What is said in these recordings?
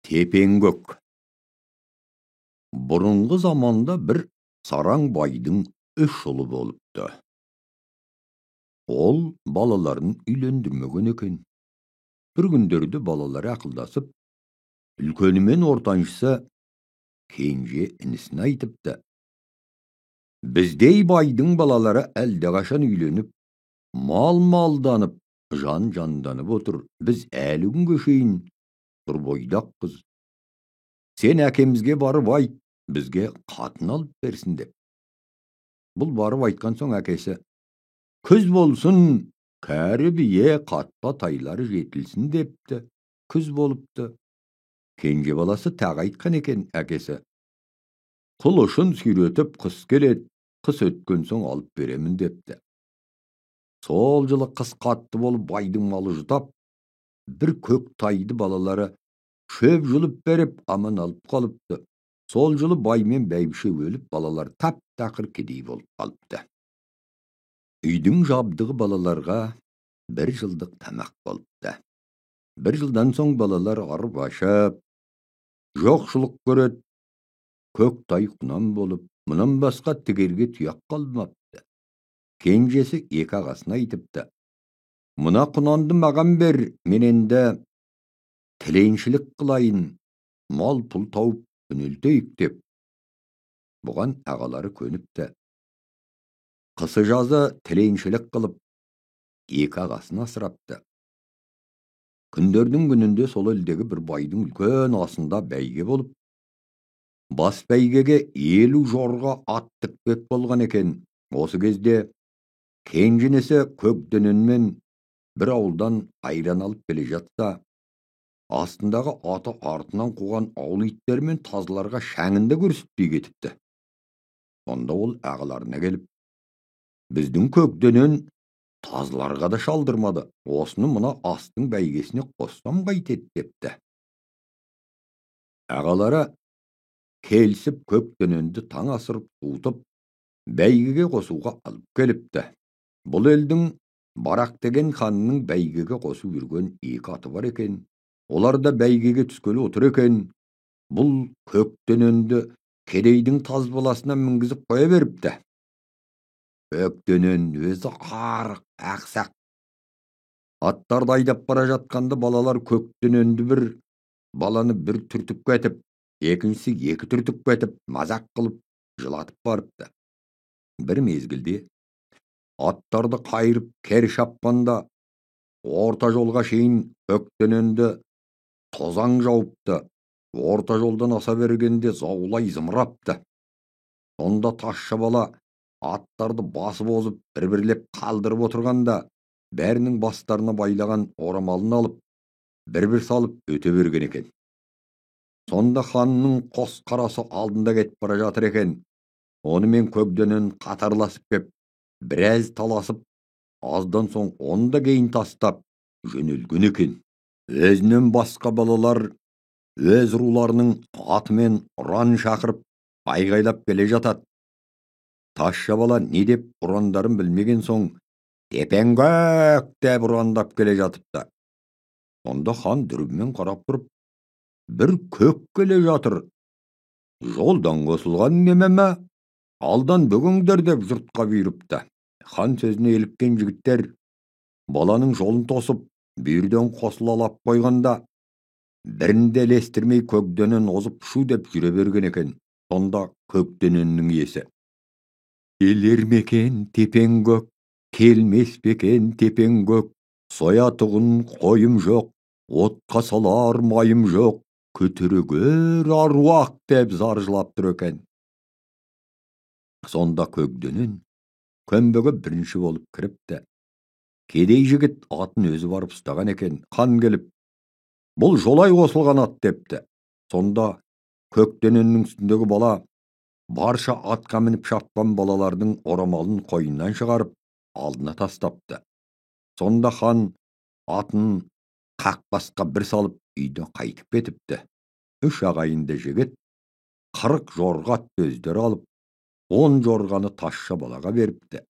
Tepengök. Burunғы zamanda bir saraң байдың үш ұлы болыпты. Ол балаларын үйлендірмеген екен. Bir күндерді балалары ақылдасып, үлкені мен ортаншысы кенже інісіне айтыпты. Біздей байдың балалары әлдеқашан үйленіп, мал-малданып, жан-жанданып отыр. Біз әлі күнге шейін бір бойдақпыз. Сен әкемізге барып айт, бізге қатын алып берсін деп. Бұл барып айтқан соң әкесі, күз болсын, кәрі бие қатпа тайлары жетілсін депті. Күз болыпты. Кенже баласы тағы айтқан екен әкесі, құлышын сүйретіп қыс келеді, қыс өткен соң алып беремін депті. Сол жылы қыс қатты болып байдың малы жұтап, бір көк тайды балалары шөп жұлып беріп аман алып қалыпты. Сол жылы бай мен бәйбіше өліп, балалар тап-тақыр кедей болып қалыпты. Үйдің жабдығы балаларға бір жылдық тамақ болыпты. Bir жылдан соң балалар арып ашып, жоқшылық көреді. Көк тай құнан болып, мұнан басқа тігерге тұяқ қалмапты. Кенжесі екі ағасына айтыпты. Мұна құнанды маған бер, мен енді тіленшілік қылайын, мал пұл тауып үнелтейік деп. Бұған ағалары көніпті. Қысы жазы тіленшілік қылып, екі ағасын асырапты. Күндердің күнінде сол елдегі бір байдың үлкен асында бәйге болып, бас бәйгеге 50 жорға ат тікпек болған екен. Осы кезде кенженесі Көкдөненмен бір ауылдан айран алып келе жатса, астындағы аты артынан қуған ауыл иттері мен тазыларға шәңінде көрсетпей кетіпті. Сонда ол ағаларына келіп, біздің Көкдөнен тазыларға да шалдырмады. Осыны мына астың бәйгесіне қоссам қайтеді депті. Ағалары келісіп Көкдөненді таң асырып суытып, бәйгеге қосуға алып келіпті. Бұл елдің Барақ деген ханның бәйгеге қосу жүрген екі аты бар екен. Олар да бәйгеге түскелі отыр екен. Бұл Көкдөненді кедейдің таз баласына мінгізіп қоя беріпті. Көкдөнен өзі арық, ақсақ. Аттарды айдап бара жатқанда балалар Көкдөненді бір баланы бір түртіп кетіп, екіншісі екі түртіп кетіп, мазақ қылып, жылатып барыпты. Bir mezgilde аттарды қайырып кер шапқанда, орта жолға шейін Көкдөненді тозаң жауыпты. Орта жолдан аса бергенде заулай зымырапты. Сонда тазша бала аттарды басып озып бір-бірлеп қалдырып отырғанда, бәрінің бастарына байлаған орамалын алып, бір-бір салып өте берген екен. Сонда ханның қос қарасы алдында кетіп бара жатыр екен. Онымен Көкдөнен қатарласып кеп, біраз таласып, аздан соң оны да кейін тастап жөнелген екен. Өзінен басқа балалар өз руларының атымен ұран шақырып, айғайлап келе жатады. Тазша бала не деп ұрандарын білмеген соң, Тепеңгөк деп ұрандап келе жатыпты. Сонда хан дүрбімен қарап тұрып, бір көк келе жатыр. Жолдан қосылған немеме, алдан бөгіңдер деп жұртқа бұйырыпты. Хан сөзіне еліккен жігіттер баланың жолын тосып, бүйірден қосыла алап қойғанда, бірінде лестірмей Көкдөнен озып шу деп жүре берген екен. Сонда Көкдөненнің иесі: келер мекен Тепеңгөк, келмес бекен Тепеңгөк, соятығын қойым жоқ, отқа салар майым жоқ, көтерегер аруақ деп заржылап тұр екен. Сонда Көкдөнен көмбеге бірінші болып кіріпті. Кедей жігіт атын өзі барып ұстаған екен. Хан келіп, бұл жолай қосылған ат депті. Сонда Көкдөненнің үстіндегі бала барша атқа мініп шапқан балалардың орамалын қойыннан шығарып, алдына тастапты. Сонда хан атын қақпасқа бір салып, үйден қайтып кетіпті. Үш ағайынды жігіт 40 жорға атты өздері алып, 10 жорғаны тазша балаға беріпті.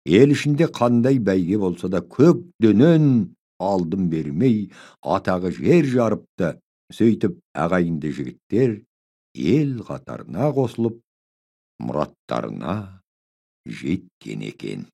Ел ішінде қандай бәйге болса да Көкдөнен алдын бермей, атағы жер жарыпты. Сөйтіп ағайынды жігіттер ел қатарына қосылып, мұраттарына жеткен екен.